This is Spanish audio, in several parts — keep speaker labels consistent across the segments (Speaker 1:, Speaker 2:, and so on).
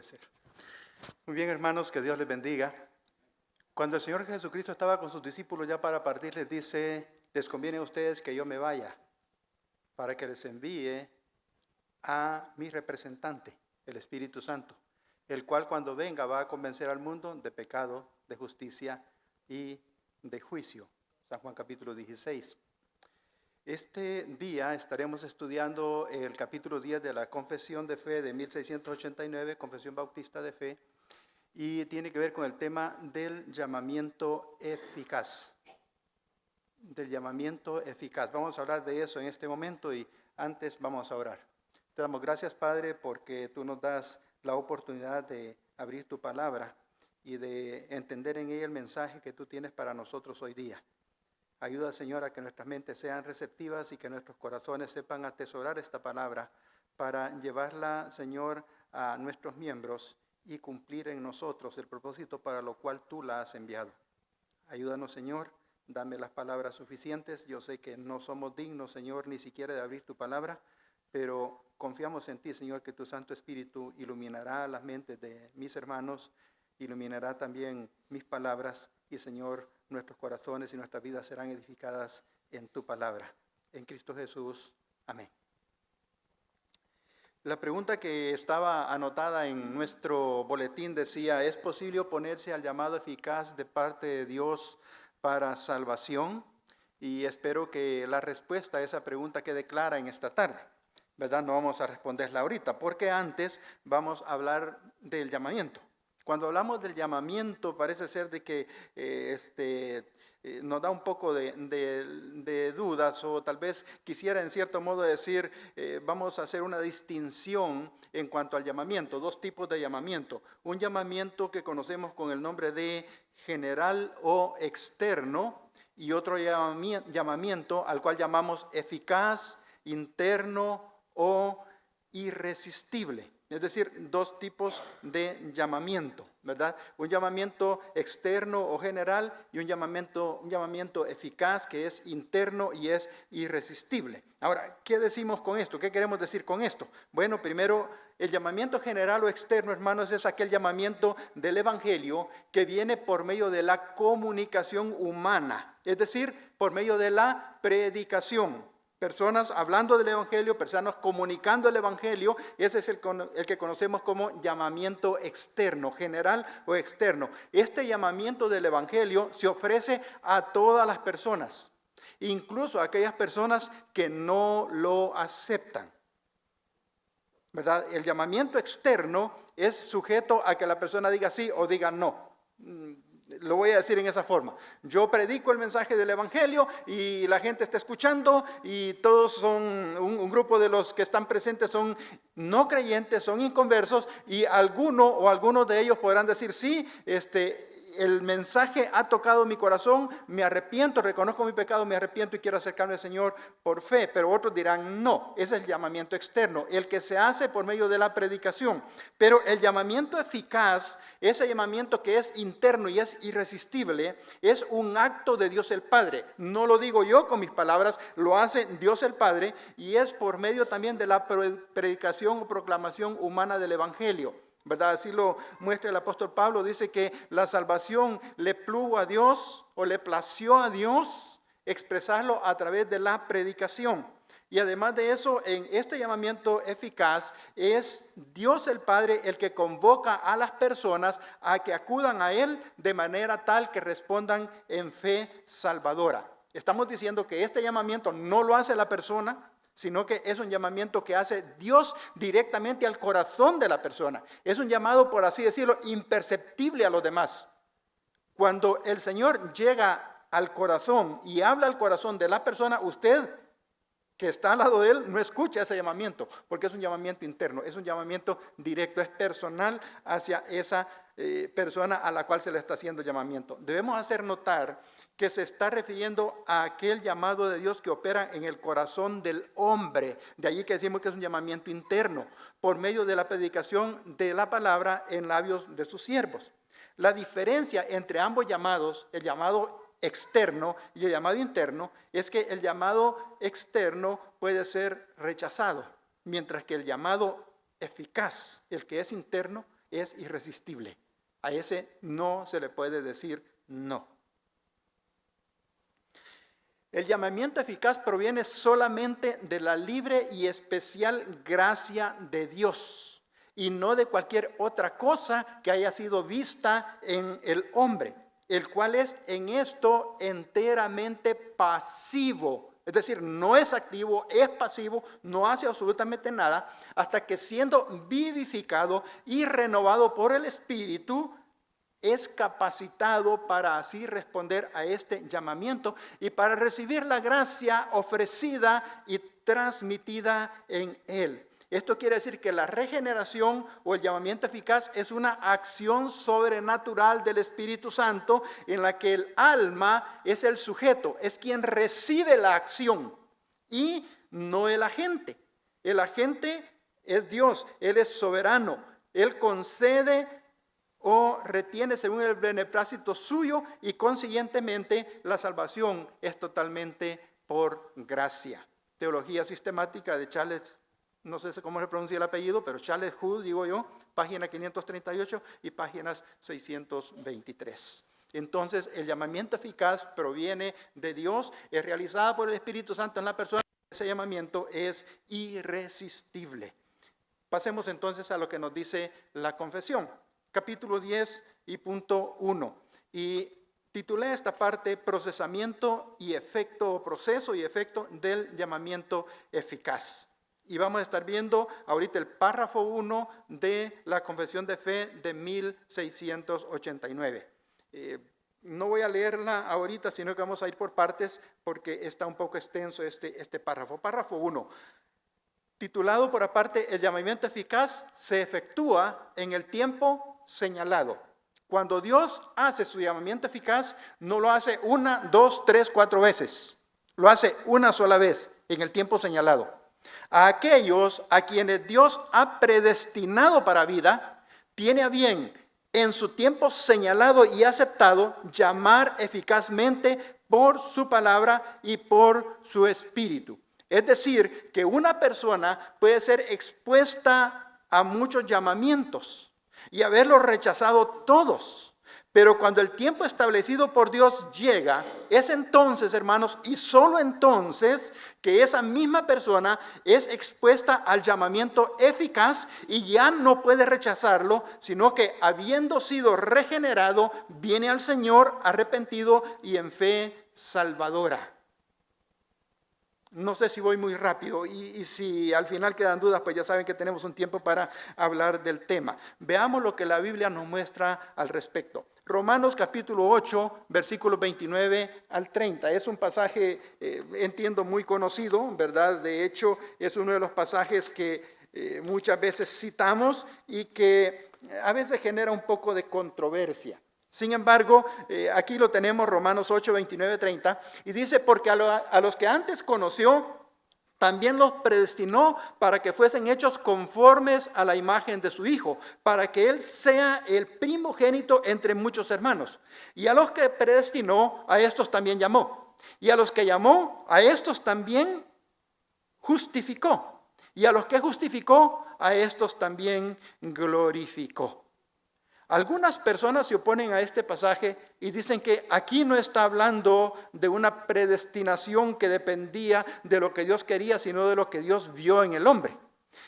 Speaker 1: ser. Muy bien, hermanos, que Dios les bendiga. Cuando el Señor Jesucristo estaba con sus discípulos ya para partir, les dice, les conviene a ustedes que yo me vaya para que les envíe a mi representante, el Espíritu Santo, el cual cuando venga va a convencer al mundo de pecado, de justicia y de juicio. San Juan capítulo 16. Este día estaremos estudiando el capítulo 10 de la Confesión de Fe de 1689, Confesión Bautista de Fe, y tiene que ver con el tema del llamamiento eficaz. Del llamamiento eficaz. Vamos a hablar de eso en este momento y antes vamos a orar. Te damos gracias, Padre, porque tú nos das la oportunidad de abrir tu palabra y de entender en ella el mensaje que tú tienes para nosotros hoy día. Ayuda, Señor, a que nuestras mentes sean receptivas y que nuestros corazones sepan atesorar esta palabra para llevarla, Señor, a nuestros miembros y cumplir en nosotros el propósito para lo cual tú la has enviado. Ayúdanos, Señor, dame las palabras suficientes. Yo sé que no somos dignos, Señor, ni siquiera de abrir tu palabra, pero confiamos en ti, Señor, que tu Santo Espíritu iluminará las mentes de mis hermanos, iluminará también mis palabras y, Señor, nuestros corazones y nuestras vidas serán edificadas en tu palabra. En Cristo Jesús. Amén. La pregunta que estaba anotada en nuestro boletín decía, ¿es posible oponerse al llamado eficaz de parte de Dios para salvación? Y espero que la respuesta a esa pregunta quede clara en esta tarde, ¿verdad? No vamos a responderla ahorita, porque antes vamos a hablar del llamamiento. Cuando hablamos del llamamiento, parece ser de que nos da un poco de dudas, o tal vez quisiera en cierto modo decir, vamos a hacer una distinción en cuanto al llamamiento, dos tipos de llamamiento. Un llamamiento que conocemos con el nombre de general o externo, y otro llamamiento al cual llamamos eficaz, interno o irresistible. Es decir, dos tipos de llamamiento, ¿verdad? Un llamamiento externo o general y un llamamiento eficaz que es interno y es irresistible. Ahora, ¿qué decimos con esto? ¿Qué queremos decir con esto? Bueno, primero, el llamamiento general o externo, hermanos, es aquel llamamiento del Evangelio que viene por medio de la comunicación humana, es decir, por medio de la predicación. Personas hablando del Evangelio, personas comunicando el Evangelio, ese es el que conocemos como llamamiento externo, general o externo. Este llamamiento del Evangelio se ofrece a todas las personas, incluso a aquellas personas que no lo aceptan, ¿verdad? El llamamiento externo es sujeto a que la persona diga sí o diga no. Lo voy a decir en esa forma. Yo predico el mensaje del Evangelio y la gente está escuchando y todos son, un grupo de los que están presentes son no creyentes, son inconversos y algunos de ellos podrán decir sí, el mensaje ha tocado mi corazón, me arrepiento, reconozco mi pecado, me arrepiento y quiero acercarme al Señor por fe, pero otros dirán no, ese es el llamamiento externo, el que se hace por medio de la predicación. Pero el llamamiento eficaz, ese llamamiento que es interno y es irresistible, es un acto de Dios el Padre. No lo digo yo con mis palabras, lo hace Dios el Padre y es por medio también de la predicación o proclamación humana del Evangelio, ¿verdad? Así lo muestra el apóstol Pablo, dice que la salvación le plugo a Dios o le plació a Dios expresarlo a través de la predicación. Y además de eso, en este llamamiento eficaz es Dios el Padre el que convoca a las personas a que acudan a Él de manera tal que respondan en fe salvadora. Estamos diciendo que este llamamiento no lo hace la persona, sino que es un llamamiento que hace Dios directamente al corazón de la persona. Es un llamado, por así decirlo, imperceptible a los demás. Cuando el Señor llega al corazón y habla al corazón de la persona, usted que está al lado de él no escucha ese llamamiento, porque es un llamamiento interno, es un llamamiento directo, es personal hacia esa persona a la cual se le está haciendo llamamiento. Debemos hacer notar que se está refiriendo a aquel llamado de Dios que opera en el corazón del hombre. De allí que decimos que es un llamamiento interno, por medio de la predicación de la palabra en labios de sus siervos. La diferencia entre ambos llamados, el llamado externo y el llamado interno, es que el llamado externo puede ser rechazado, mientras que el llamado eficaz, el que es interno, es irresistible. A ese no se le puede decir no. El llamamiento eficaz proviene solamente de la libre y especial gracia de Dios y no de cualquier otra cosa que haya sido vista en el hombre, el cual es en esto enteramente pasivo. Es decir, no es activo, es pasivo, no hace absolutamente nada, hasta que siendo vivificado y renovado por el Espíritu, es capacitado para así responder a este llamamiento y para recibir la gracia ofrecida y transmitida en él. Esto quiere decir que la regeneración o el llamamiento eficaz es una acción sobrenatural del Espíritu Santo en la que el alma es el sujeto, es quien recibe la acción y no el agente. El agente es Dios, Él es soberano, Él concede o retiene según el beneplácito suyo y consiguientemente la salvación es totalmente por gracia. Teología sistemática de Charles, no sé cómo se pronuncia el apellido, pero Charles Hood, digo yo, página 538 y páginas 623. Entonces, el llamamiento eficaz proviene de Dios, es realizado por el Espíritu Santo en la persona. Ese llamamiento es irresistible. Pasemos entonces a lo que nos dice la confesión. Capítulo 10 y punto 1. Y titulé esta parte procesamiento y efecto o proceso y efecto del llamamiento eficaz. Y vamos a estar viendo ahorita el párrafo 1 de la Confesión de Fe de 1689. No voy a leerla ahorita, sino que vamos a ir por partes porque está un poco extenso este párrafo. Párrafo 1. Titulado por aparte, el llamamiento eficaz se efectúa en el tiempo señalado. Cuando Dios hace su llamamiento eficaz, no lo hace 1, 2, 3, 4 veces. Lo hace una sola vez en el tiempo señalado. A aquellos a quienes Dios ha predestinado para vida, tiene a bien en su tiempo señalado y aceptado llamar eficazmente por su palabra y por su espíritu. Es decir, que una persona puede ser expuesta a muchos llamamientos y haberlos rechazado todos. Pero cuando el tiempo establecido por Dios llega, es entonces, hermanos, y solo entonces, que esa misma persona es expuesta al llamamiento eficaz y ya no puede rechazarlo, sino que habiendo sido regenerado, viene al Señor arrepentido y en fe salvadora. No sé si voy muy rápido y si al final quedan dudas, pues ya saben que tenemos un tiempo para hablar del tema. Veamos lo que la Biblia nos muestra al respecto. Romanos capítulo 8, versículos 29 al 30. Es un pasaje, entiendo, muy conocido, ¿verdad? De hecho, es uno de los pasajes que muchas veces citamos y que a veces genera un poco de controversia. Sin embargo, aquí lo tenemos, Romanos 8, 29, 30, y dice, porque a los que antes conoció, también los predestinó para que fuesen hechos conformes a la imagen de su Hijo, para que Él sea el primogénito entre muchos hermanos. Y a los que predestinó, a estos también llamó. Y a los que llamó, a estos también justificó. Y a los que justificó, a estos también glorificó. Algunas personas se oponen a este pasaje y dicen que aquí no está hablando de una predestinación que dependía de lo que Dios quería, sino de lo que Dios vio en el hombre.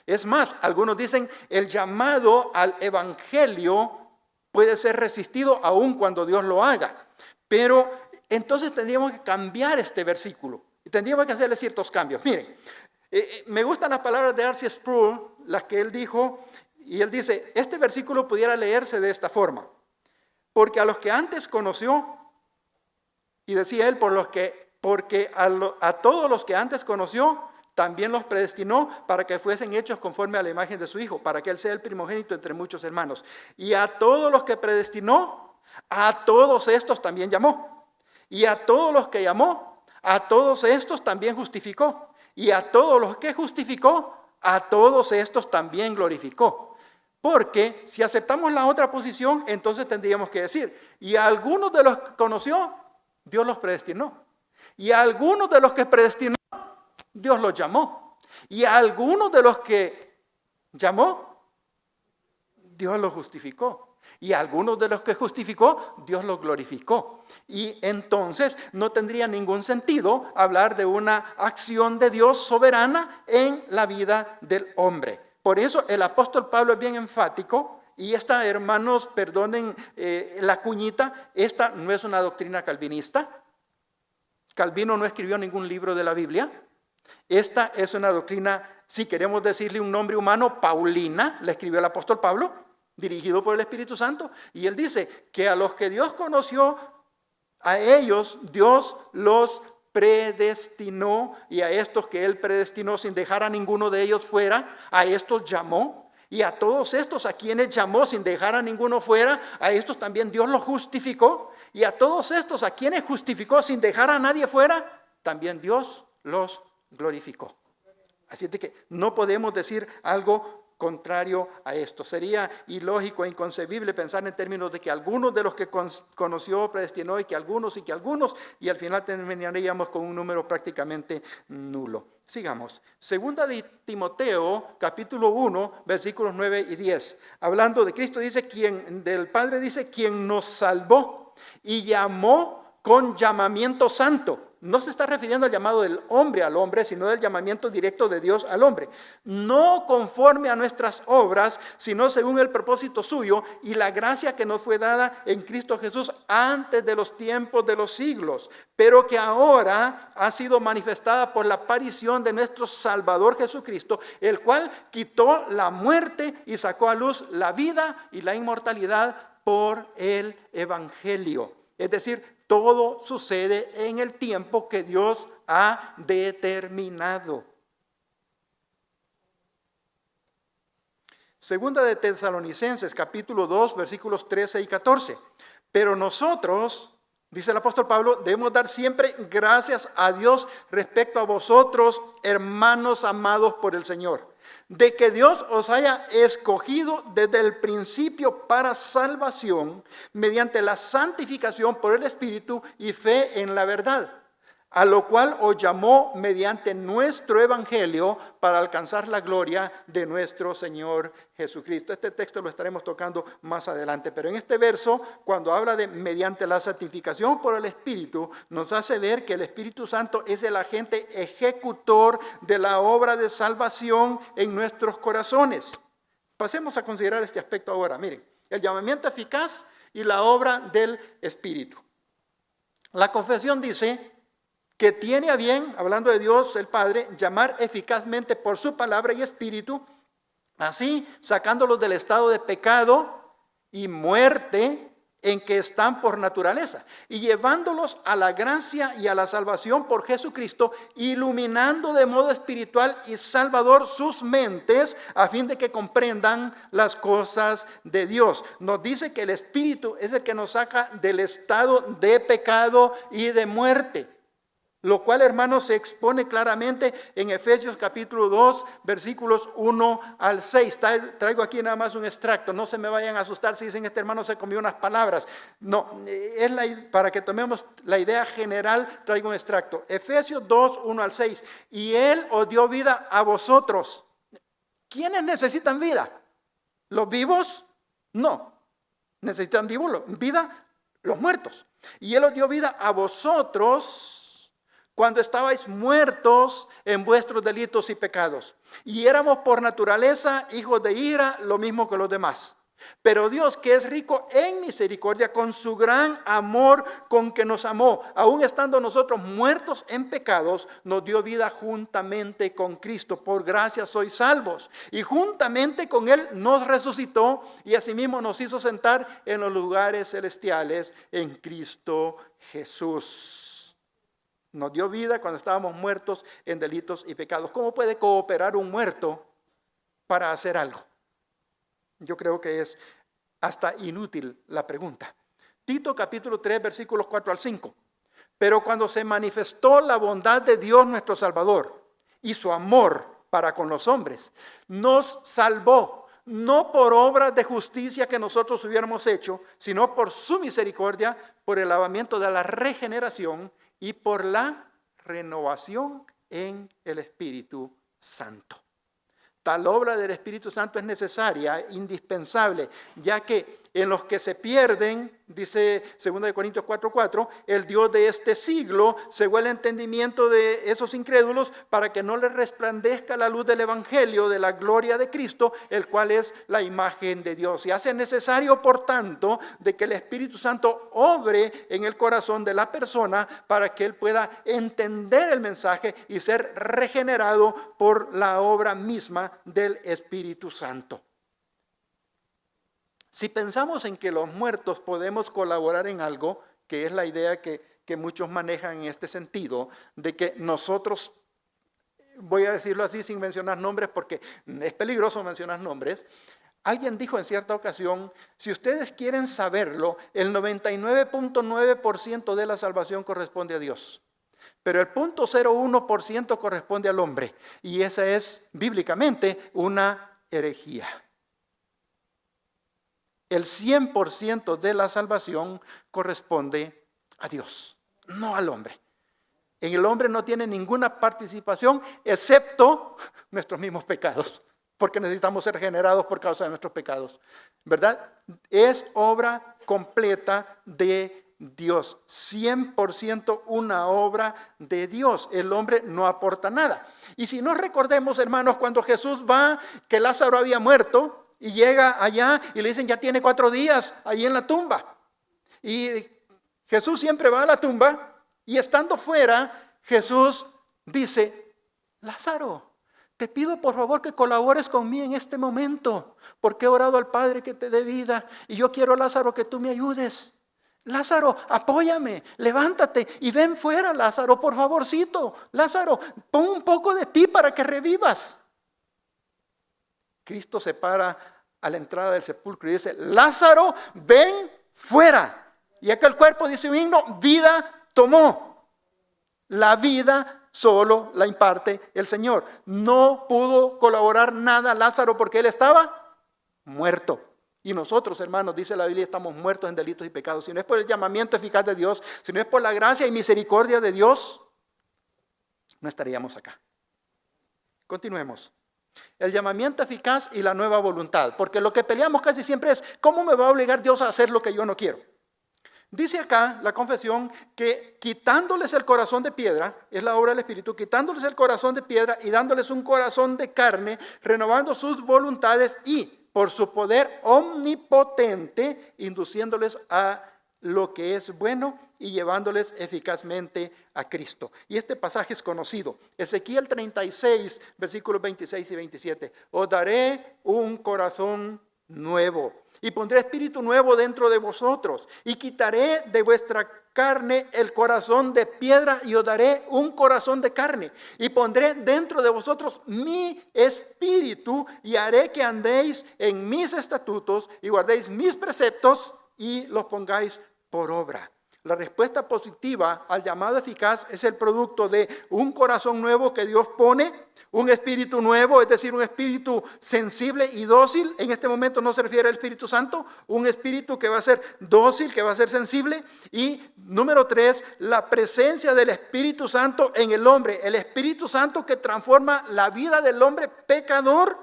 Speaker 1: Es más, algunos dicen el llamado al evangelio puede ser resistido aun cuando Dios lo haga. Pero entonces tendríamos que cambiar este versículo y tendríamos que hacerle ciertos cambios. Miren, me gustan las palabras de R.C. Sproul, las que él dijo. Y él dice, este versículo pudiera leerse de esta forma. Porque a los que antes conoció, y decía él, porque a todos los que antes conoció, también los predestinó para que fuesen hechos conforme a la imagen de su Hijo, para que Él sea el primogénito entre muchos hermanos. Y a todos los que predestinó, a todos estos también llamó. Y a todos los que llamó, a todos estos también justificó. Y a todos los que justificó, a todos estos también glorificó. Porque si aceptamos la otra posición, entonces tendríamos que decir, y a algunos de los que conoció, Dios los predestinó. Y a algunos de los que predestinó, Dios los llamó. Y a algunos de los que llamó, Dios los justificó. Y a algunos de los que justificó, Dios los glorificó. Y entonces no tendría ningún sentido hablar de una acción de Dios soberana en la vida del hombre. Por eso el apóstol Pablo es bien enfático. Y esta, hermanos, perdonen la cuñita, esta no es una doctrina calvinista. Calvino no escribió ningún libro de la Biblia. Esta es una doctrina, si queremos decirle un nombre humano, paulina, la escribió el apóstol Pablo, dirigido por el Espíritu Santo. Y él dice que a los que Dios conoció, a ellos Dios los predestinó, y a estos que él predestinó sin dejar a ninguno de ellos fuera, a estos llamó. Y a todos estos a quienes llamó sin dejar a ninguno fuera, a estos también Dios los justificó. Y a todos estos a quienes justificó sin dejar a nadie fuera, también Dios los glorificó. Así es de que no podemos decir algo contrario a esto. Sería ilógico e inconcebible pensar en términos de que algunos de los que conoció, predestinó, y que algunos, y al final terminaríamos con un número prácticamente nulo. Sigamos. Segunda de Timoteo, capítulo 1, versículos 9 y 10. Hablando de Cristo, dice, del Padre dice, quien nos salvó y llamó con llamamiento santo. No se está refiriendo al llamado del hombre al hombre, sino del llamamiento directo de Dios al hombre. No conforme a nuestras obras, sino según el propósito suyo y la gracia que nos fue dada en Cristo Jesús antes de los tiempos de los siglos, pero que ahora ha sido manifestada por la aparición de nuestro Salvador Jesucristo, el cual quitó la muerte y sacó a luz la vida y la inmortalidad por el Evangelio. Es decir, todo sucede en el tiempo que Dios ha determinado. Segunda de Tesalonicenses, capítulo 2, versículos 13 y 14. Pero nosotros, dice el apóstol Pablo, debemos dar siempre gracias a Dios respecto a vosotros, hermanos amados por el Señor, de que Dios os haya escogido desde el principio para salvación, mediante la santificación por el Espíritu y fe en la verdad, a lo cual os llamó mediante nuestro Evangelio para alcanzar la gloria de nuestro Señor Jesucristo. Este texto lo estaremos tocando más adelante, pero en este verso, cuando habla de mediante la santificación por el Espíritu, nos hace ver que el Espíritu Santo es el agente ejecutor de la obra de salvación en nuestros corazones. Pasemos a considerar este aspecto ahora. Miren, el llamamiento eficaz y la obra del Espíritu. La confesión dice que tiene a bien, hablando de Dios el Padre, llamar eficazmente por su palabra y Espíritu, así sacándolos del estado de pecado y muerte en que están por naturaleza, y llevándolos a la gracia y a la salvación por Jesucristo, iluminando de modo espiritual y salvador sus mentes, a fin de que comprendan las cosas de Dios. Nos dice que el Espíritu es el que nos saca del estado de pecado y de muerte, lo cual, hermanos, se expone claramente en Efesios capítulo 2, versículos 1 al 6. Traigo aquí nada más un extracto, no se me vayan a asustar si dicen este hermano se comió unas palabras. No, para que tomemos la idea general, traigo un extracto. Efesios 2, 1 al 6. Y Él os dio vida a vosotros. ¿Quiénes necesitan vida? ¿Los vivos? No. Necesitan vida los muertos. Y Él os dio vida a vosotros cuando estabais muertos en vuestros delitos y pecados, y éramos por naturaleza hijos de ira, lo mismo que los demás. Pero Dios, que es rico en misericordia, con su gran amor con que nos amó, aun estando nosotros muertos en pecados, nos dio vida juntamente con Cristo. Por gracia sois salvos. Y juntamente con Él nos resucitó y asimismo nos hizo sentar en los lugares celestiales en Cristo Jesús. Nos dio vida cuando estábamos muertos en delitos y pecados. ¿Cómo puede cooperar un muerto para hacer algo? Yo creo que es hasta inútil la pregunta. Tito capítulo 3, versículos 4 al 5. Pero cuando se manifestó la bondad de Dios nuestro Salvador y su amor para con los hombres, nos salvó, no por obras de justicia que nosotros hubiéramos hecho, sino por su misericordia, por el lavamiento de la regeneración y por la renovación en el Espíritu Santo. Tal obra del Espíritu Santo es necesaria, indispensable, ya que en los que se pierden, dice 2 Corintios 4:4, el Dios de este siglo cegó el entendimiento de esos incrédulos para que no les resplandezca la luz del Evangelio de la gloria de Cristo, el cual es la imagen de Dios. Y hace necesario, por tanto, de que el Espíritu Santo obre en el corazón de la persona para que él pueda entender el mensaje y ser regenerado por la obra misma del Espíritu Santo. Si pensamos en que los muertos podemos colaborar en algo, que es la idea que muchos manejan en este sentido, de que nosotros, voy a decirlo así sin mencionar nombres porque es peligroso mencionar nombres, alguien dijo en cierta ocasión, si ustedes quieren saberlo, el 99.9% de la salvación corresponde a Dios. Pero el 0.01% corresponde al hombre. Y esa es bíblicamente una herejía. El 100% de la salvación corresponde a Dios, no al hombre. En el hombre no tiene ninguna participación excepto nuestros mismos pecados, porque necesitamos ser regenerados por causa de nuestros pecados, ¿verdad? Es obra completa de Dios, 100% una obra de Dios. El hombre no aporta nada. Y si nos recordemos, hermanos, cuando Jesús va, que Lázaro había muerto, y llega allá y le dicen, ya tiene 4 días allí en la tumba. Y Jesús siempre va a la tumba y estando fuera, Jesús dice, Lázaro, te pido por favor que colabores conmigo en este momento, porque he orado al Padre que te dé vida y yo quiero, Lázaro, que tú me ayudes. Lázaro, apóyame, levántate y ven fuera, Lázaro, por favorcito. Lázaro, pon un poco de ti para que revivas. Cristo se para a la entrada del sepulcro y dice, Lázaro, ven fuera. Y aquel cuerpo, dice un himno, vida tomó. La vida solo la imparte el Señor. No pudo colaborar nada Lázaro porque él estaba muerto. Y nosotros, hermanos, dice la Biblia, estamos muertos en delitos y pecados. Si no es por el llamamiento eficaz de Dios, si no es por la gracia y misericordia de Dios, no estaríamos acá. Continuemos. El llamamiento eficaz y la nueva voluntad, porque lo que peleamos casi siempre es, ¿cómo me va a obligar Dios a hacer lo que yo no quiero? Dice acá la confesión que quitándoles el corazón de piedra, es la obra del Espíritu, quitándoles el corazón de piedra y dándoles un corazón de carne, renovando sus voluntades y por su poder omnipotente, induciéndoles a lo que es bueno y llevándoles eficazmente a Cristo. Y este pasaje es conocido. Ezequiel 36, versículos 26 y 27. Os daré un corazón nuevo y pondré espíritu nuevo dentro de vosotros y quitaré de vuestra carne el corazón de piedra y os daré un corazón de carne y pondré dentro de vosotros mi espíritu y haré que andéis en mis estatutos y guardéis mis preceptos y los pongáis por obra. La respuesta positiva al llamado eficaz es el producto de un corazón nuevo que Dios pone, un espíritu nuevo, es decir, un espíritu sensible y dócil. En este momento no se refiere al Espíritu Santo, un espíritu que va a ser dócil, que va a ser sensible. Y número 3, la presencia del Espíritu Santo en el hombre. El Espíritu Santo que transforma la vida del hombre pecador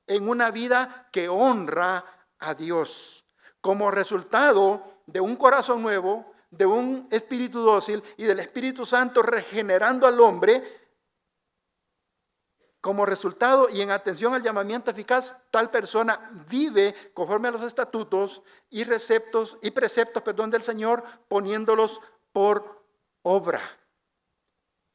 Speaker 1: en una vida que honra a Dios. Como resultado de un corazón nuevo, de un espíritu dócil y del Espíritu Santo regenerando al hombre, como resultado y en atención al llamamiento eficaz, tal persona vive conforme a los estatutos y preceptos del Señor, poniéndolos por obra.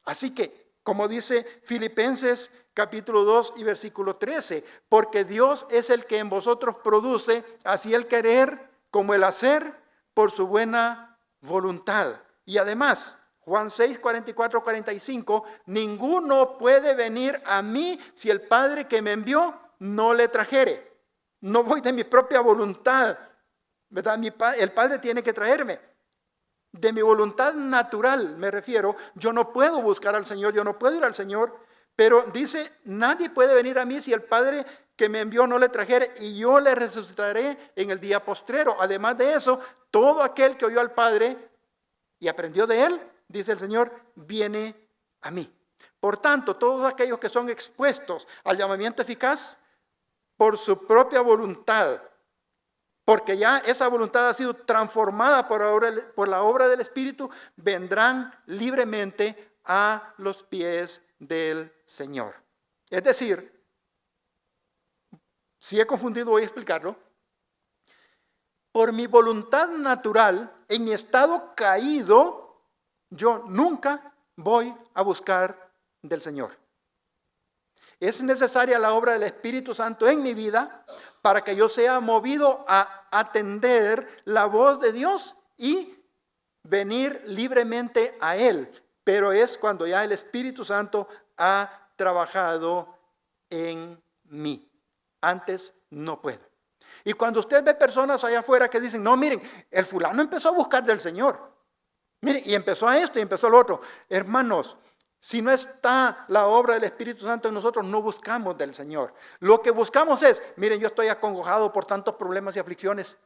Speaker 1: Así que, como dice Filipenses capítulo 2 y versículo 13, porque Dios es el que en vosotros produce así el querer como el hacer por su buena voluntad. Y además, Juan 6, 44, 45, ninguno puede venir a mí si el Padre que me envió no le trajere. No voy de mi propia voluntad, ¿verdad? El Padre tiene que traerme. De mi voluntad natural me refiero, yo no puedo buscar al Señor, yo no puedo ir al Señor, pero dice, nadie puede venir a mí si el Padre que me envió no le trajere y yo le resucitaré en el día postrero. Además de eso, todo aquel que oyó al Padre y aprendió de él, dice el Señor, viene a mí. Por tanto, todos aquellos que son expuestos al llamamiento eficaz, por su propia voluntad, porque ya esa voluntad ha sido transformada por la obra del Espíritu, vendrán libremente a los pies del Señor. Es decir, si he confundido voy a explicarlo. Por mi voluntad natural, en mi estado caído, yo nunca voy a buscar del Señor. Es necesaria la obra del Espíritu Santo en mi vida para que yo sea movido a atender la voz de Dios y venir libremente a Él. Pero es cuando ya el Espíritu Santo ha trabajado en mí. Antes no puedo. Y cuando usted ve personas allá afuera que dicen, no, miren, el fulano empezó a buscar del Señor. Miren, y empezó a esto y empezó a lo otro. Hermanos, si no está la obra del Espíritu Santo en nosotros, no buscamos del Señor. Lo que buscamos es, miren, yo estoy acongojado por tantos problemas y aflicciones.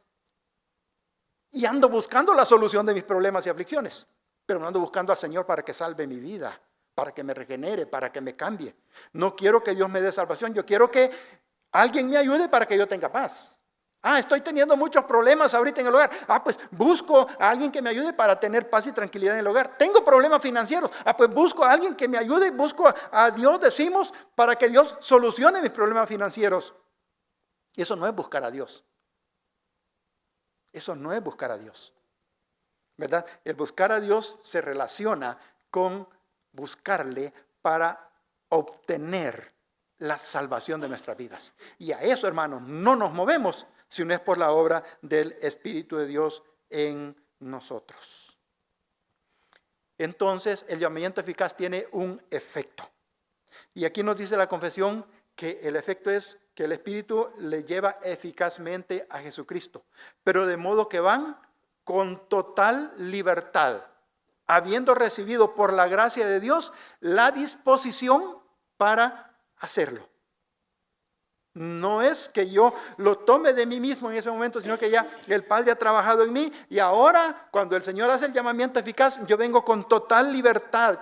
Speaker 1: Y ando buscando la solución de mis problemas y aflicciones. Pero no ando buscando al Señor para que salve mi vida, para que me regenere, para que me cambie. No quiero que Dios me dé salvación, yo quiero que alguien me ayude para que yo tenga paz. Estoy teniendo muchos problemas ahorita en el hogar. Pues busco a alguien que me ayude para tener paz y tranquilidad en el hogar. Tengo problemas financieros. Pues busco a alguien que me ayude, busco a Dios, decimos, para que Dios solucione mis problemas financieros. Eso no es buscar a Dios. Eso no es buscar a Dios. ¿Verdad? El buscar a Dios se relaciona con buscarle para obtener la salvación de nuestras vidas. Y a eso, hermanos, no nos movemos si no es por la obra del Espíritu de Dios en nosotros. Entonces, el llamamiento eficaz tiene un efecto. Y aquí nos dice la confesión que el efecto es que el Espíritu le lleva eficazmente a Jesucristo, pero de modo que van con total libertad, habiendo recibido por la gracia de Dios la disposición para hacerlo. No es que yo lo tome de mí mismo en ese momento, sino que ya el Padre ha trabajado en mí y ahora cuando el Señor hace el llamamiento eficaz, yo vengo con total libertad,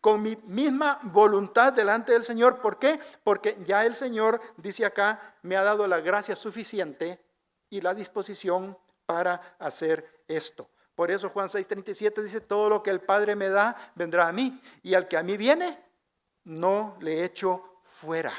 Speaker 1: con mi misma voluntad delante del Señor. ¿Por qué? Porque ya el Señor, dice acá, me ha dado la gracia suficiente y la disposición para hacer esto. Por eso Juan 6:37 dice, todo lo que el Padre me da, vendrá a mí. Y al que a mí viene, no le echo fuera.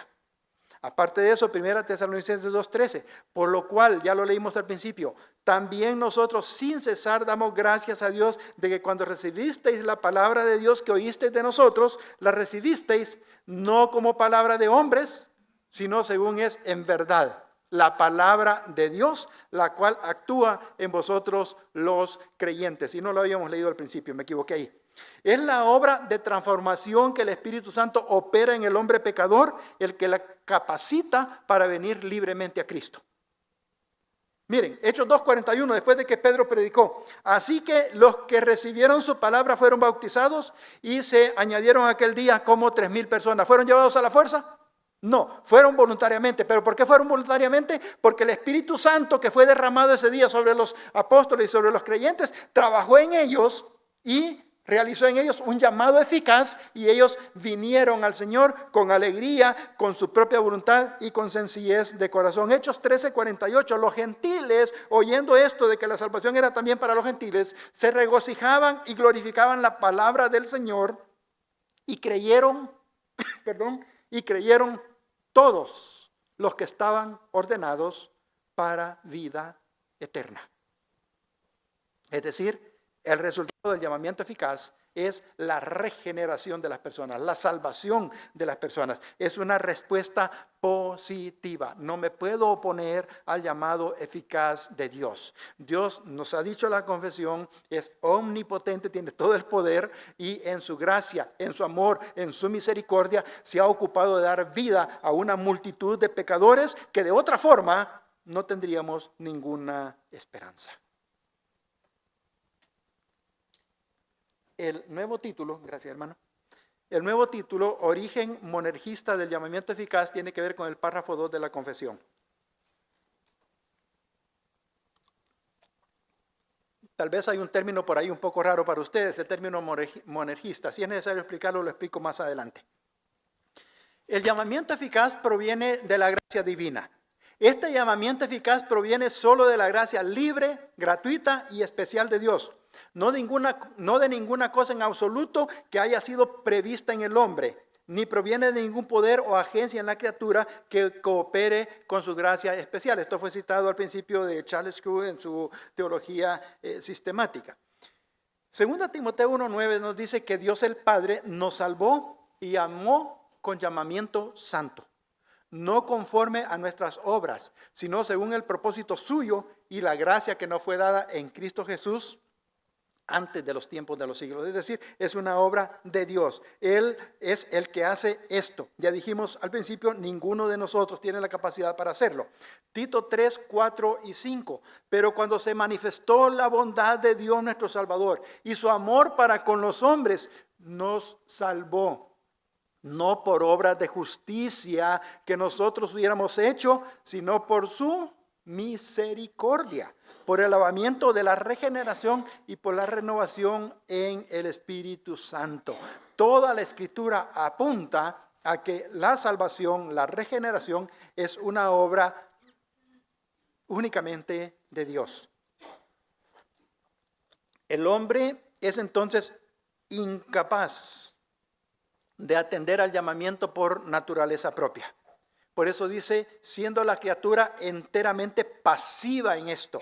Speaker 1: Aparte de eso, 1 Tesalonicenses 2:13, por lo cual, ya lo leímos al principio, también nosotros sin cesar damos gracias a Dios de que cuando recibisteis la palabra de Dios que oísteis de nosotros, la recibisteis no como palabra de hombres, sino según es en verdad la palabra de Dios, la cual actúa en vosotros los creyentes. Y no lo habíamos leído al principio, me equivoqué ahí. Es la obra de transformación que el Espíritu Santo opera en el hombre pecador, el que la capacita para venir libremente a Cristo. Miren, Hechos 2:41, después de que Pedro predicó, así que los que recibieron su palabra fueron bautizados y se añadieron aquel día como 3,000 personas. ¿Fueron llevados a la fuerza? No, fueron voluntariamente. ¿Pero por qué fueron voluntariamente? Porque el Espíritu Santo que fue derramado ese día sobre los apóstoles y sobre los creyentes, trabajó en ellos y realizó en ellos un llamado eficaz y ellos vinieron al Señor con alegría, con su propia voluntad y con sencillez de corazón. Hechos 13:48, los gentiles, oyendo esto de que la salvación era también para los gentiles, se regocijaban y glorificaban la palabra del Señor y creyeron, y creyeron todos los que estaban ordenados para vida eterna. Es decir, el resultado del llamamiento eficaz es la regeneración de las personas, la salvación de las personas. Es una respuesta positiva. No me puedo oponer al llamado eficaz de Dios. Dios, nos ha dicho la confesión, es omnipotente, tiene todo el poder y en su gracia, en su amor, en su misericordia, se ha ocupado de dar vida a una multitud de pecadores que de otra forma no tendríamos ninguna esperanza. El nuevo título, gracias hermano, el nuevo título, Origen monergista del llamamiento eficaz, tiene que ver con el párrafo 2 de la confesión. Tal vez hay un término por ahí un poco raro para ustedes, el término monergista. Si es necesario explicarlo, lo explico más adelante. El llamamiento eficaz proviene de la gracia divina. Este llamamiento eficaz proviene solo de la gracia libre, gratuita y especial de Dios. No de ninguna cosa en absoluto que haya sido prevista en el hombre, ni proviene de ningún poder o agencia en la criatura que coopere con su gracia especial. Esto fue citado al principio de Charles Q. en su teología sistemática. Segunda Timoteo 1:9 nos dice que Dios el Padre nos salvó y amó con llamamiento santo, no conforme a nuestras obras, sino según el propósito suyo y la gracia que nos fue dada en Cristo Jesús antes de los tiempos de los siglos. Es decir, es una obra de Dios. Él es el que hace esto. Ya dijimos al principio, ninguno de nosotros tiene la capacidad para hacerlo. Tito 3, 4 y 5. Pero cuando se manifestó la bondad de Dios nuestro Salvador y su amor para con los hombres, nos salvó. No por obras de justicia que nosotros hubiéramos hecho, sino por su misericordia, por el lavamiento de la regeneración y por la renovación en el Espíritu Santo. Toda la Escritura apunta a que la salvación, la regeneración, es una obra únicamente de Dios. El hombre es entonces incapaz de atender al llamamiento por naturaleza propia. Por eso dice, siendo la criatura enteramente pasiva en esto,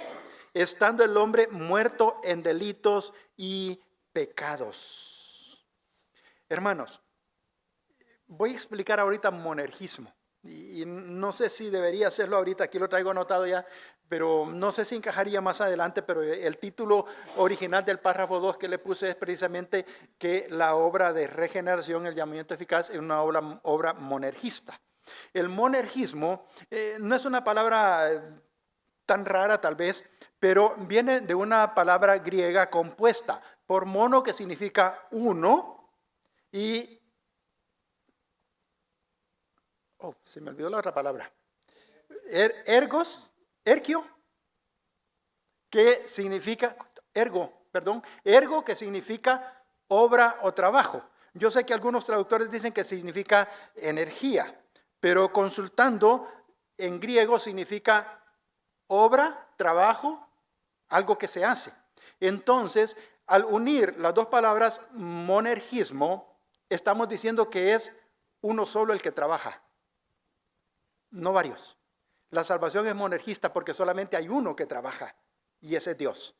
Speaker 1: estando el hombre muerto en delitos y pecados. Hermanos, voy a explicar ahorita monergismo. Y no sé si debería hacerlo ahorita, aquí lo traigo anotado ya, pero no sé si encajaría más adelante, pero el título original del párrafo 2 que le puse es precisamente que la obra de regeneración, el llamamiento eficaz, es una obra monergista. El monergismo no es una palabra tan rara tal vez, pero viene de una palabra griega compuesta por mono, que significa uno, y se me olvidó la otra palabra. Ergio, que significa, ergo, que significa obra o trabajo. Yo sé que algunos traductores dicen que significa energía, pero consultando en griego significa obra, trabajo, algo que se hace. Entonces, al unir las dos palabras monergismo, estamos diciendo que es uno solo el que trabaja, no varios. La salvación es monergista porque solamente hay uno que trabaja y ese es Dios.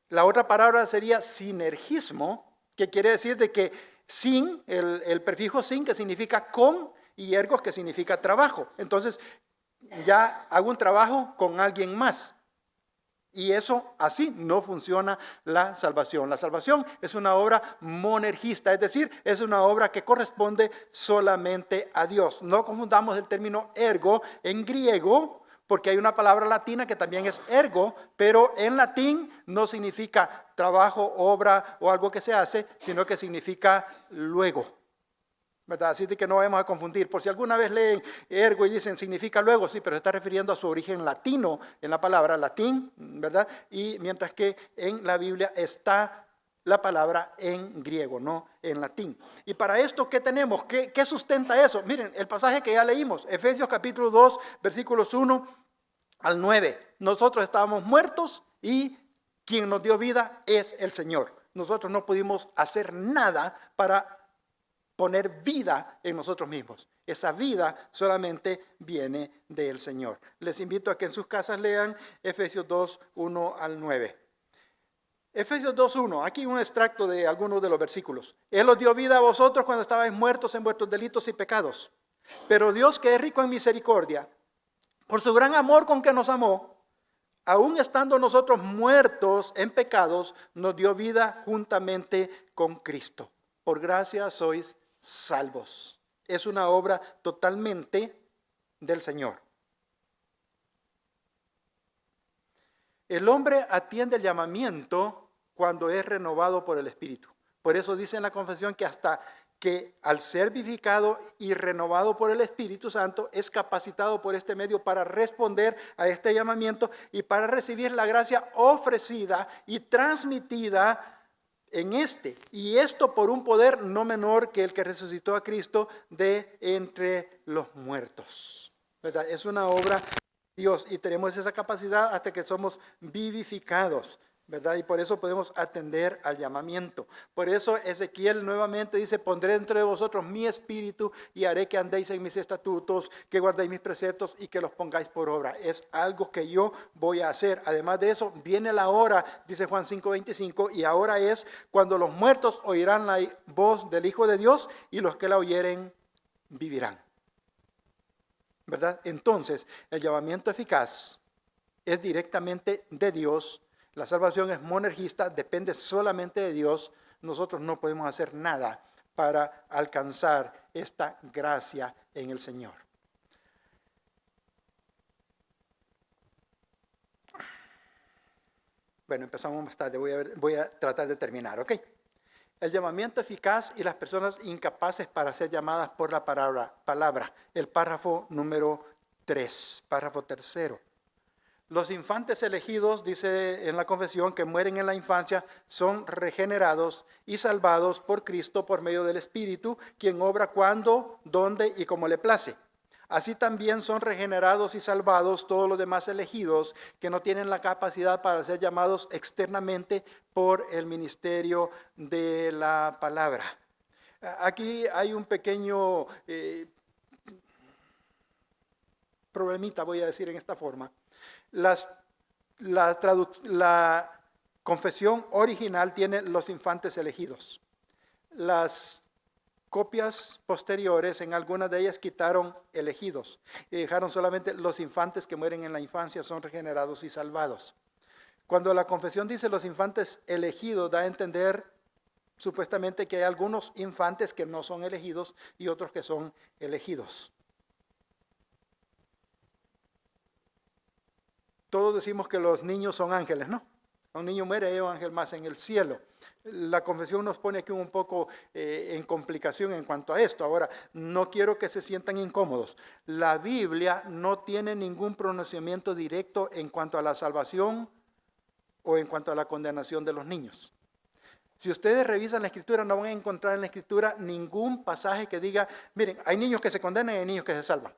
Speaker 1: La otra palabra sería sinergismo, que quiere decir de que sin, el prefijo sin, que significa con, y ergos, que significa trabajo. Entonces ya hago un trabajo con alguien más. Y eso, así no funciona la salvación. La salvación es una obra monergista, es decir, es una obra que corresponde solamente a Dios. No confundamos el término ergo en griego, porque hay una palabra latina que también es ergo, pero en latín no significa trabajo, obra o algo que se hace, sino que significa luego. ¿Verdad? Así de que no vamos a confundir. Por si alguna vez leen ergo y dicen significa luego, sí, pero está refiriendo a su origen latino en la palabra latín, ¿verdad? Y mientras que en la Biblia está la palabra en griego, no en latín. Y para esto, ¿qué tenemos? ¿Qué sustenta eso? Miren, el pasaje que ya leímos, Efesios capítulo 2, versículos 1 al 9. Nosotros estábamos muertos y quien nos dio vida es el Señor. Nosotros no pudimos hacer nada para poner vida en nosotros mismos. Esa vida solamente viene del Señor. Les invito a que en sus casas lean Efesios 2, 1 al 9. Efesios 2, 1, aquí un extracto de algunos de los versículos. Él os dio vida a vosotros cuando estabais muertos en vuestros delitos y pecados. Pero Dios, que es rico en misericordia, por su gran amor con que nos amó, aun estando nosotros muertos en pecados, nos dio vida juntamente con Cristo. Por gracia sois salvos. Es una obra totalmente del Señor. El hombre atiende el llamamiento cuando es renovado por el Espíritu. Por eso dice en la confesión que hasta que al ser vivificado y renovado por el Espíritu Santo, es capacitado por este medio para responder a este llamamiento y para recibir la gracia ofrecida y transmitida en este. Y esto por un poder no menor que el que resucitó a Cristo de entre los muertos. ¿Verdad? Es una obra de Dios y tenemos esa capacidad hasta que somos vivificados, ¿verdad? Y por eso podemos atender al llamamiento. Por eso Ezequiel nuevamente dice: pondré dentro de vosotros mi espíritu y haré que andéis en mis estatutos, que guardéis mis preceptos y que los pongáis por obra. Es algo que yo voy a hacer. Además de eso, viene la hora, dice Juan 5:25, y ahora es cuando los muertos oirán la voz del Hijo de Dios y los que la oyeren vivirán. ¿Verdad? Entonces, el llamamiento eficaz es directamente de Dios. La salvación es monergista, depende solamente de Dios. Nosotros no podemos hacer nada para alcanzar esta gracia en el Señor. Bueno, empezamos más tarde, voy a tratar de terminar, ¿ok? El llamamiento eficaz y las personas incapaces para ser llamadas por la palabra. El párrafo número 3, párrafo tercero. Los infantes elegidos, dice en la confesión, que mueren en la infancia, son regenerados y salvados por Cristo por medio del Espíritu, quien obra cuando, dónde y como le place. Así también son regenerados y salvados todos los demás elegidos que no tienen la capacidad para ser llamados externamente por el ministerio de la palabra. Aquí hay un pequeño problemita, voy a decir en esta forma. La confesión original tiene los infantes elegidos. Las copias posteriores, en algunas de ellas quitaron elegidos y dejaron solamente los infantes que mueren en la infancia son regenerados y salvados. Cuando la confesión dice los infantes elegidos, da a entender supuestamente que hay algunos infantes que no son elegidos y otros que son elegidos. Todos decimos que los niños son ángeles, ¿no? Un niño muere, hay un ángel más en el cielo. La confesión nos pone aquí un poco en complicación en cuanto a esto. Ahora, no quiero que se sientan incómodos. La Biblia no tiene ningún pronunciamiento directo en cuanto a la salvación o en cuanto a la condenación de los niños. Si ustedes revisan la Escritura, no van a encontrar en la Escritura ningún pasaje que diga, miren, hay niños que se condenan y hay niños que se salvan.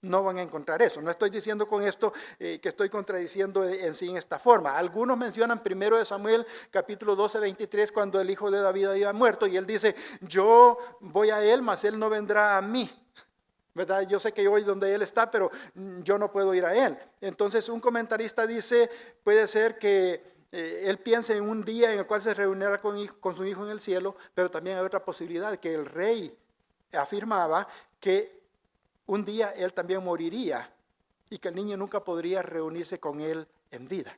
Speaker 1: No van a encontrar eso. No estoy diciendo con esto que estoy contradiciendo en sí en esta forma. Algunos mencionan 1 Samuel capítulo 12, 23, cuando el hijo de David había muerto y él dice, yo voy a él, mas él no vendrá a mí. ¿Verdad? Yo sé que yo voy donde él está, pero yo no puedo ir a él. Entonces un comentarista dice, puede ser que él piense en un día en el cual se reunirá con su hijo en el cielo, pero también hay otra posibilidad, que el rey afirmaba que un día él también moriría y que el niño nunca podría reunirse con él en vida,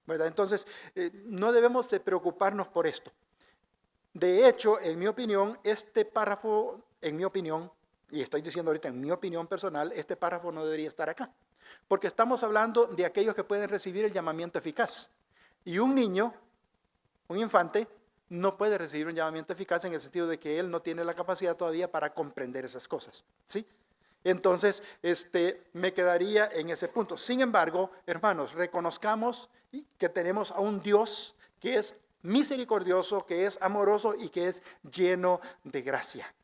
Speaker 1: ¿verdad? Entonces, no debemos de preocuparnos por esto. De hecho, en mi opinión, este párrafo, y estoy diciendo ahorita en mi opinión personal, este párrafo no debería estar acá, porque estamos hablando de aquellos que pueden recibir el llamamiento eficaz. Y un niño, un infante, no puede recibir un llamamiento eficaz en el sentido de que él no tiene la capacidad todavía para comprender esas cosas, ¿sí? Entonces, me quedaría en ese punto. Sin embargo, hermanos, reconozcamos que tenemos a un Dios que es misericordioso, que es amoroso y que es lleno de gracia.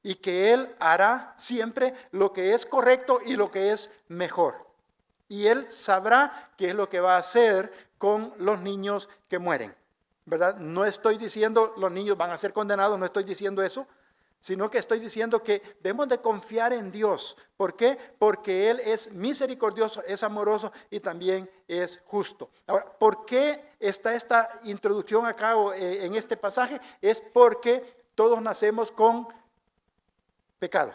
Speaker 1: Y que Él hará siempre lo que es correcto y lo que es mejor. Y Él sabrá qué es lo que va a hacer con los niños que mueren, ¿verdad? No estoy diciendo los niños van a ser condenados, no estoy diciendo eso. Sino que estoy diciendo que debemos de confiar en Dios. ¿Por qué? Porque Él es misericordioso, es amoroso y también es justo. Ahora, ¿por qué está esta introducción acá en este pasaje? Es porque todos nacemos con pecado.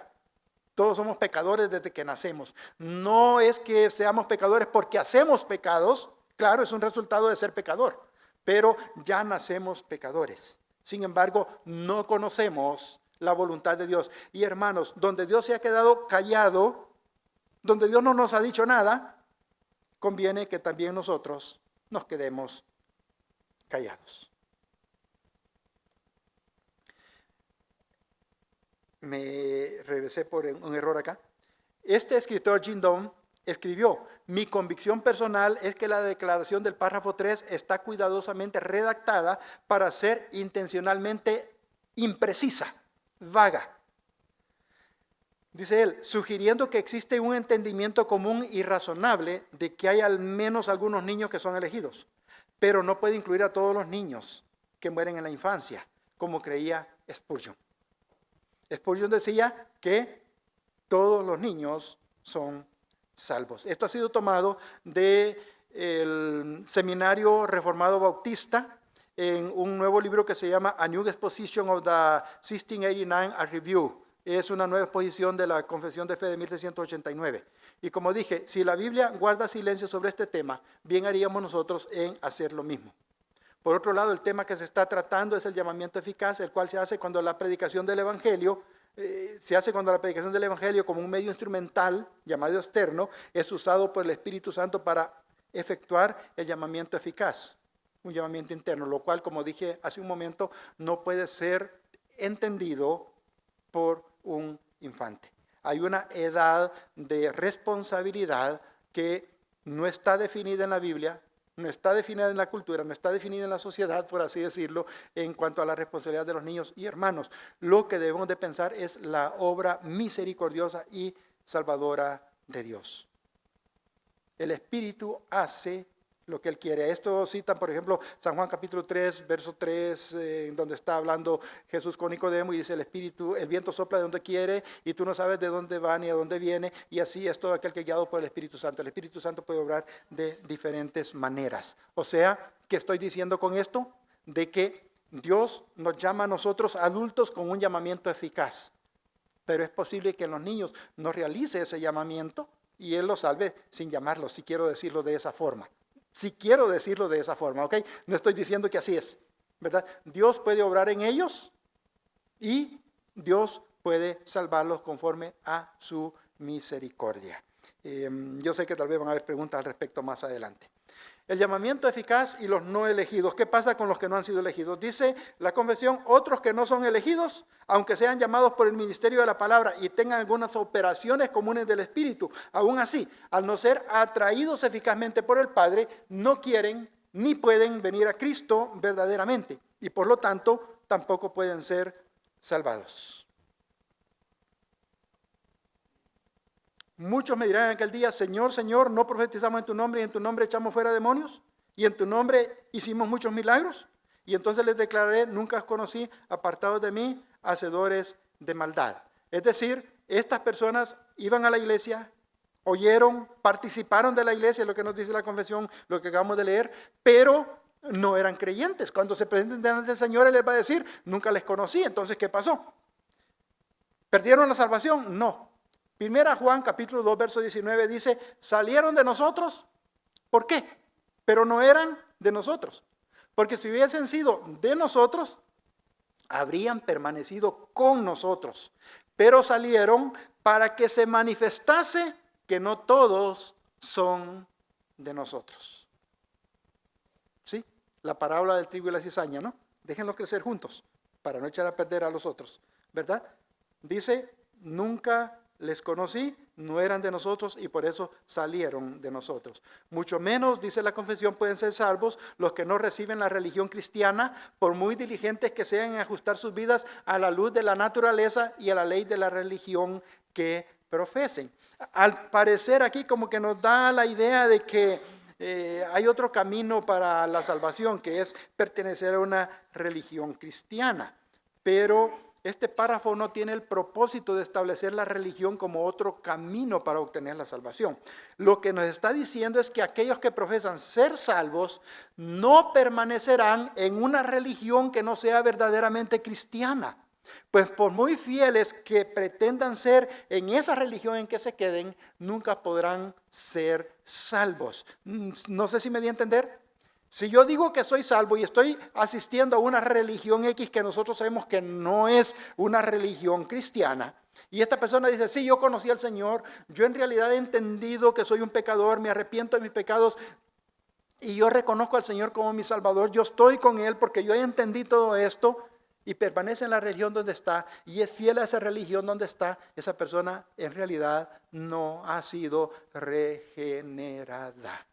Speaker 1: Todos somos pecadores desde que nacemos. No es que seamos pecadores porque hacemos pecados. Claro, es un resultado de ser pecador. Pero ya nacemos pecadores. Sin embargo, no conocemos la voluntad de Dios. Y hermanos, donde Dios se ha quedado callado, donde Dios no nos ha dicho nada, conviene que también nosotros nos quedemos callados. me regresé por un error acá. Este escritor, Jim Donne, escribió: mi convicción personal es que la declaración del párrafo 3 está cuidadosamente redactada para ser intencionalmente imprecisa, vaga. Dice él, sugiriendo que existe un entendimiento común y razonable de que hay al menos algunos niños que son elegidos, pero no puede incluir a todos los niños que mueren en la infancia, como creía Spurgeon. Spurgeon decía que todos los niños son salvos. Esto ha sido tomado del Seminario Reformado Bautista en un nuevo libro que se llama A New Exposition of the 1689 a Review. Es una nueva exposición de la Confesión de Fe de 1689. Y como dije, si la Biblia guarda silencio sobre este tema, bien haríamos nosotros en hacer lo mismo. Por otro lado, el tema que se está tratando es el llamamiento eficaz, el cual se hace cuando la predicación del Evangelio, como un medio instrumental llamado externo, es usado por el Espíritu Santo para efectuar el llamamiento eficaz, un llamamiento interno, lo cual, como dije hace un momento, no puede ser entendido por un infante. Hay una edad de responsabilidad que no está definida en la Biblia, no está definida en la cultura, no está definida en la sociedad, por así decirlo, en cuanto a la responsabilidad de los niños y hermanos. Lo que debemos de pensar es la obra misericordiosa y salvadora de Dios. El Espíritu hace lo que Él quiere. Esto citan, por ejemplo, San Juan capítulo 3, verso 3, donde está hablando Jesús con Nicodemo y dice: el viento sopla de donde quiere y tú no sabes de dónde va ni a dónde viene, y así es todo aquel que es guiado por el Espíritu Santo. El Espíritu Santo puede obrar de diferentes maneras. O sea, ¿qué estoy diciendo con esto? De que Dios nos llama a nosotros adultos con un llamamiento eficaz, pero es posible que los niños no realice ese llamamiento y Él los salve sin llamarlos, si quiero decirlo de esa forma. ¿Ok? No estoy diciendo que así es, ¿verdad? Dios puede obrar en ellos y Dios puede salvarlos conforme a su misericordia. Yo sé que tal vez van a haber preguntas al respecto más adelante. El llamamiento eficaz y los no elegidos. ¿Qué pasa con los que no han sido elegidos? Dice la confesión: otros que no son elegidos, aunque sean llamados por el ministerio de la palabra y tengan algunas operaciones comunes del Espíritu, aún así, al no ser atraídos eficazmente por el Padre, no quieren ni pueden venir a Cristo verdaderamente y por lo tanto tampoco pueden ser salvados. Muchos me dirán en aquel día: Señor, Señor, ¿no profetizamos en tu nombre y en tu nombre echamos fuera demonios? ¿Y en tu nombre hicimos muchos milagros? Y entonces les declararé: nunca os conocí, apartados de mí, hacedores de maldad. Es decir, estas personas iban a la iglesia, oyeron, participaron de la iglesia, lo que nos dice la confesión, lo que acabamos de leer, pero no eran creyentes. Cuando se presenten delante del Señor, Él les va a decir: nunca les conocí. Entonces, ¿qué pasó? ¿Perdieron la salvación? No. Primera Juan capítulo 2 verso 19 dice: salieron de nosotros. ¿Por qué? Pero no eran de nosotros. Porque si hubiesen sido de nosotros, habrían permanecido con nosotros. Pero salieron para que se manifestase que no todos son de nosotros. ¿Sí? La parábola del trigo y la cizaña, ¿no? Déjenlos crecer juntos para no echar a perder a los otros, ¿verdad? Dice: nunca les conocí, no eran de nosotros y por eso salieron de nosotros. Mucho menos, dice la confesión, pueden ser salvos los que no reciben la religión cristiana, por muy diligentes que sean en ajustar sus vidas a la luz de la naturaleza y a la ley de la religión que profesen. Al parecer aquí como que nos da la idea de que hay otro camino para la salvación, que es pertenecer a una religión cristiana, pero este párrafo no tiene el propósito de establecer la religión como otro camino para obtener la salvación. Lo que nos está diciendo es que aquellos que profesan ser salvos no permanecerán en una religión que no sea verdaderamente cristiana. Pues por muy fieles que pretendan ser en esa religión en que se queden, nunca podrán ser salvos. No sé si me di a entender. Si yo digo que soy salvo y estoy asistiendo a una religión X que nosotros sabemos que no es una religión cristiana, y esta persona dice: sí, yo conocí al Señor, yo en realidad he entendido que soy un pecador, me arrepiento de mis pecados y yo reconozco al Señor como mi Salvador, yo estoy con Él porque yo entendí todo esto, y permanece en la religión donde está y es fiel a esa religión donde está, esa persona en realidad no ha sido regenerada.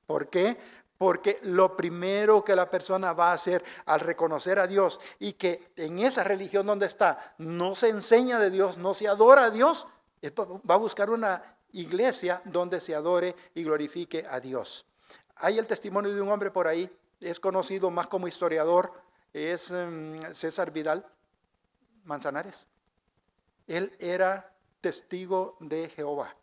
Speaker 1: ¿Por qué? Porque lo primero que la persona va a hacer al reconocer a Dios y que en esa religión donde está no se enseña de Dios, no se adora a Dios, va a buscar una iglesia donde se adore y glorifique a Dios. Hay el testimonio de un hombre por ahí, es conocido más como historiador, es César Vidal Manzanares. Él era testigo de Jehová.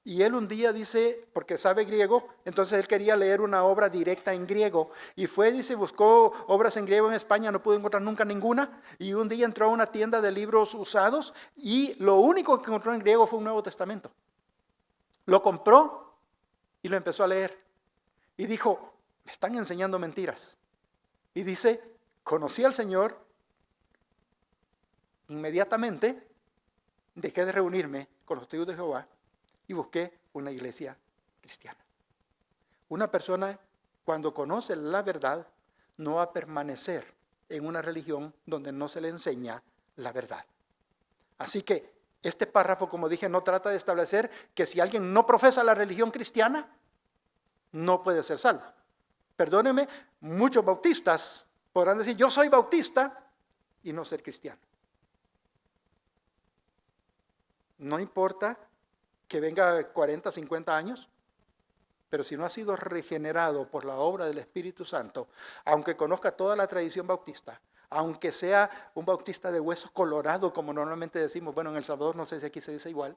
Speaker 1: Y él un día dice, porque sabe griego, entonces él quería leer una obra directa en griego. Y fue, dice, buscó obras en griego en España, no pudo encontrar nunca ninguna. Y un día entró a una tienda de libros usados y lo único que encontró en griego fue un Nuevo Testamento. Lo compró y lo empezó a leer. Y dijo, me están enseñando mentiras. Y dice, conocí al Señor, inmediatamente dejé de reunirme con los testigos de Jehová y busqué una iglesia cristiana. Una persona cuando conoce la verdad no va a permanecer en una religión donde no se le enseña la verdad. Así que este párrafo, como dije, no trata de establecer que si alguien no profesa la religión cristiana, no puede ser salvo. Perdónenme, muchos bautistas podrán decir, yo soy bautista y no ser cristiano. No importa que venga 40, 50 años, pero si no ha sido regenerado por la obra del Espíritu Santo, aunque conozca toda la tradición bautista, aunque sea un bautista de hueso colorado, como normalmente decimos, bueno, en El Salvador no sé si aquí se dice igual,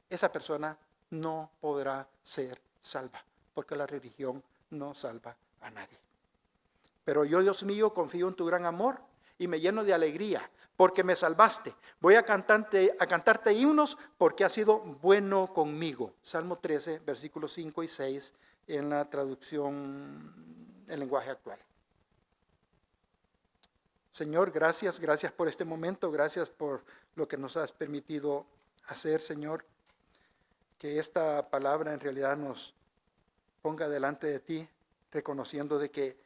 Speaker 1: esa persona no podrá ser salva, porque la religión no salva a nadie. Pero yo, Dios mío, confío en tu gran amor y me lleno de alegría, porque me salvaste. Voy a cantarte himnos porque has sido bueno conmigo. Salmo 13, versículos 5 y 6 en la traducción en lenguaje actual. Señor, gracias por este momento, gracias por lo que nos has permitido hacer, Señor. Que esta palabra en realidad nos ponga delante de ti, reconociendo de que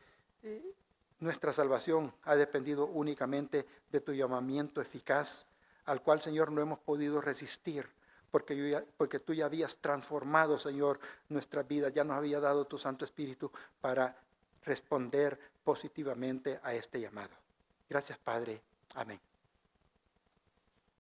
Speaker 1: nuestra salvación ha dependido únicamente de tu llamamiento eficaz, al cual, Señor, no hemos podido resistir, porque tú ya habías transformado, Señor, nuestra vida, ya nos había dado tu Santo Espíritu para responder positivamente a este llamado. Gracias, Padre. Amén.